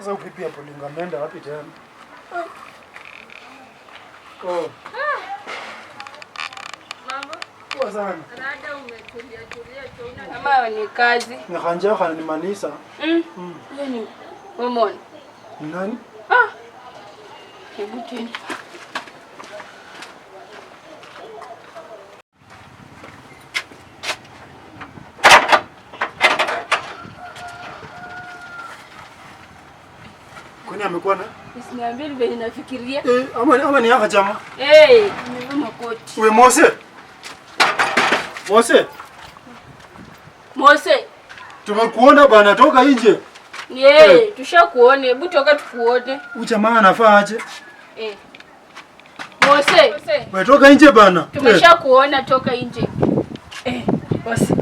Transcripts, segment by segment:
Sasa ukipi hapo lingamenda wapi tena? Oh. Mambo? Poa sana. Rada umetulia tu. Kama ni kazi. Nikanja kana ni Manisa. Nani? Wewe ni nani? Hebu tena. Kwani amekuwa na? Usiniambie vile ninafikiria. Ama ni haka chama. Nimevaa makoti. Wewe Mose. Mose. Tumekuona bana, toka nje. Tushakuone. Hebu toka tukuone. Huyu jamaa anafaa aje? Mose. Wewe toka nje bana. Tumeshakuona, toka nje. Mose.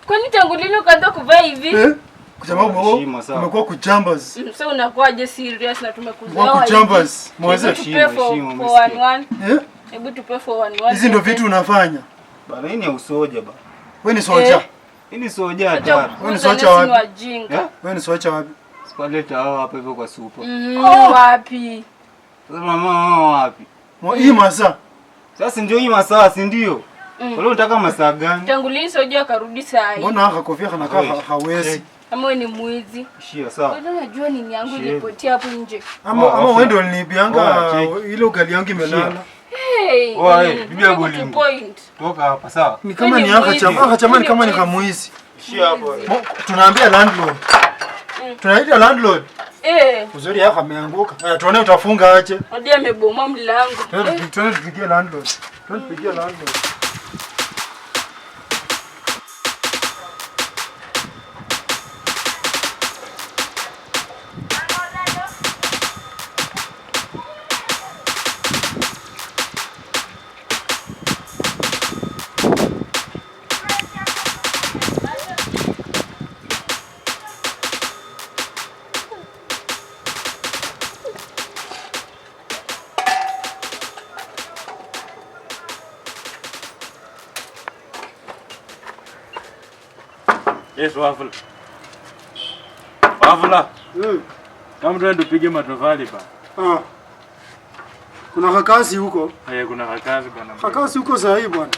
Kwani tangu lini ukaanza kuvaa hivi? Kwa sababu umekuwa kujambas. Sasa unakuaje serious na tumekuzoea hivi? Kujambas. Mose heshima. Hebu tupe for 1-1. Hizi ndio vitu unafanya. Bana hii ni usoja bana. Wewe ni soja. Hii ni soja hata. Wewe ni soja wapi? Wewe ni soja wapi? Spaleta hao hapa hivyo kwa supa. Wapi? Sasa mama wapi? Hii masaa. Sasa ndio hii masaa, si ndio? Wale unataka masaa gani? Tangu lini soja akarudi saa hii? Mbona haka kofia kanakaa hawezi? Kama wewe ni mwizi. Shia sawa. Wewe unajua nini yangu ilipotea hapo nje. Ama wewe ndio ulinibianga ile ugali yangu imelala. Bibia bolingo. Toka hapa sawa. Ni kama ni haka chama ni kama ni kamuizi. Shia hapo. Tunaambia landlord. Tunaita landlord. Uzuri haka ameanguka. Tuone utafunga aje. Hadi amebomoa mlango. Tupigie landlord. Tupigie landlord. Yes, wafula. Wafula. Kama tuende tupige matofali ba. Kuna kakasi huko? Kuna kakasi bana. Kakasi huko sahi bwana.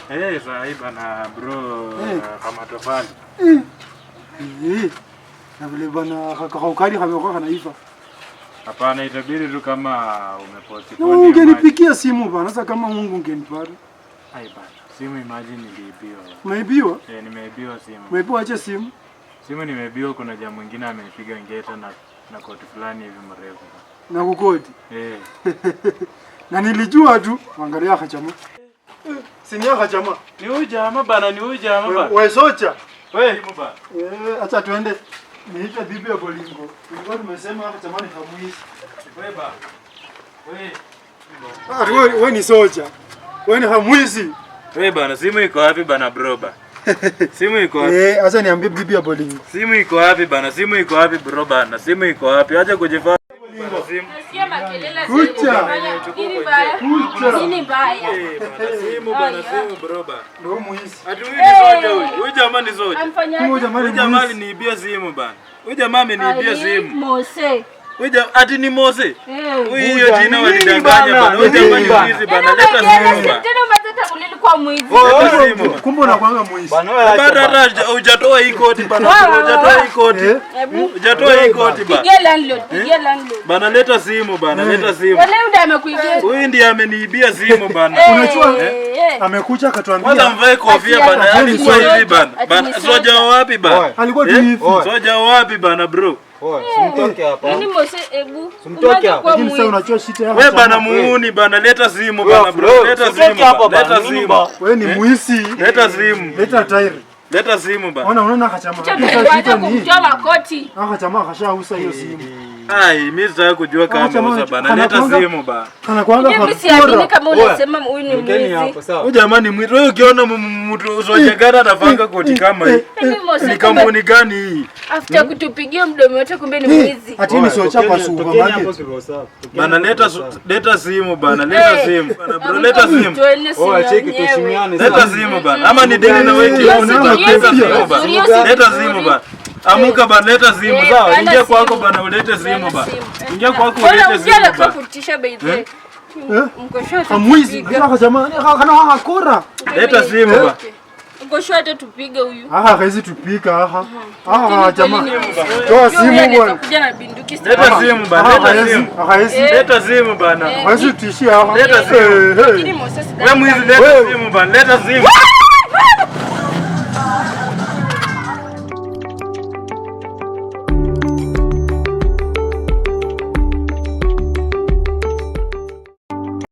Sahi bana bro, kama matofali. Na vile bwana kakakali kamekuwa kanaiva. Hapana, itabidi tu kama umeposti phone. Ungenipigia simu bwana, sasa kama Mungu ungenipata. Bana. Simu imagine niliibiwa. Umeibiwa? Nimeibiwa simu. Umeibiwa aje simu? Simu nimeibiwa, kuna jamaa mwingine amenipiga ngeta na koti fulani hivi mrefu. Na kukoti? Na nilijua tu, angalia hachama. Si ni hachama. Ni huyu jamaa bana, ni huyu jamaa bana. Wewe socha. Wewe bana. Acha tuende. Niita bibi ya bolingo. Tulikuwa tumesema hachama ni kamuizi. Wewe bana. Wewe ni socha. Wewe ni hamwizi. Wewe bana, simu iko wapi bana bro ba? Simu iko wapi? Acha niambie bibi ya bolingo. Simu iko wapi bana? Simu iko wapi bro bana? Simu iko wapi? Acha kujifanya simu. Nasikia makelele Kucha. Nini baya? Nini baya? Simu bana, simu bro ba. Ndio muizi. Ati huyu ni soja huyu. Huyu jamaa ni soja. Huyu jamaa aliniibia simu bana. Huyu jamaa ameniibia simu. Mose. Ati ni Mose. Hiyo jina walidanganya bana. Huyu jamaa ni mwizi bana. Leta simu bana. Tena matata ulikuwa mwizi. Kumbe unakuanga mwizi. Bana hujatoa hii koti bana. Hujatoa hii koti. Hujatoa hii koti bana. Pigia landlord. Bana leta simu bana. Leta simu. Wale ndio amekuibia. Huyu ndiye ameniibia simu bana. Unajua amekuja akatuambia. Kwanza mvae kofia bana. Alikuwa hivi bana. Bana soja wapi bana? Alikuwa tu hivi. Soja wapi bana bro? Simtoke hapa. Nini Mose hebu? Simtoke hapa. Lakini sasa unachua shida yako. Wewe bana muuni bana, leta simu bana bro. Leta simu. Leta simu. Wewe ni muisi. Leta simu. Leta tairi. Leta simu bana. Unaona kachama. Acha kumtoa makoti. Kachama kashausa hiyo simu. Mimi sitaki kujua kama uza bana. Leta simu bana. Kana kuanga kwa. Mimi siamini kama unasema huyu ni mwizi. Huyu jamani mwizi. Wewe ukiona mtu soja gani atafanga koti kama hii? Ni kampuni gani hii? After kutupigia mdomo wote kumbe ni mwizi. Ati ni socha kwa supermarket. Bana leta simu bana. Leta simu. Bana bro leta simu. Cheki tuheshimiane. Leta simu bana. Ama ni deni na wewe kiasi bana. Leta simu bana. Amuka bana, leta simu sawa. panda Ingia kwako simu. bana, ulete simu Panda bana. simu. Ingia kwako Bora ulete ujia simu la bana. kutisha by the way. Mko short. Kamwizi. Aka jamaa kana hakora. Leta simu bana. Mko short tupige huyu. Kaisi tupika jamaa. Toa simu bwana. Kuja na binduki sasa. Leta simu bana, leta simu. Kaisi. Leta simu bana. Kaisi tishia hapa. Leta simu. Lakini Moses Wewe mwizi, leta simu bana, leta simu.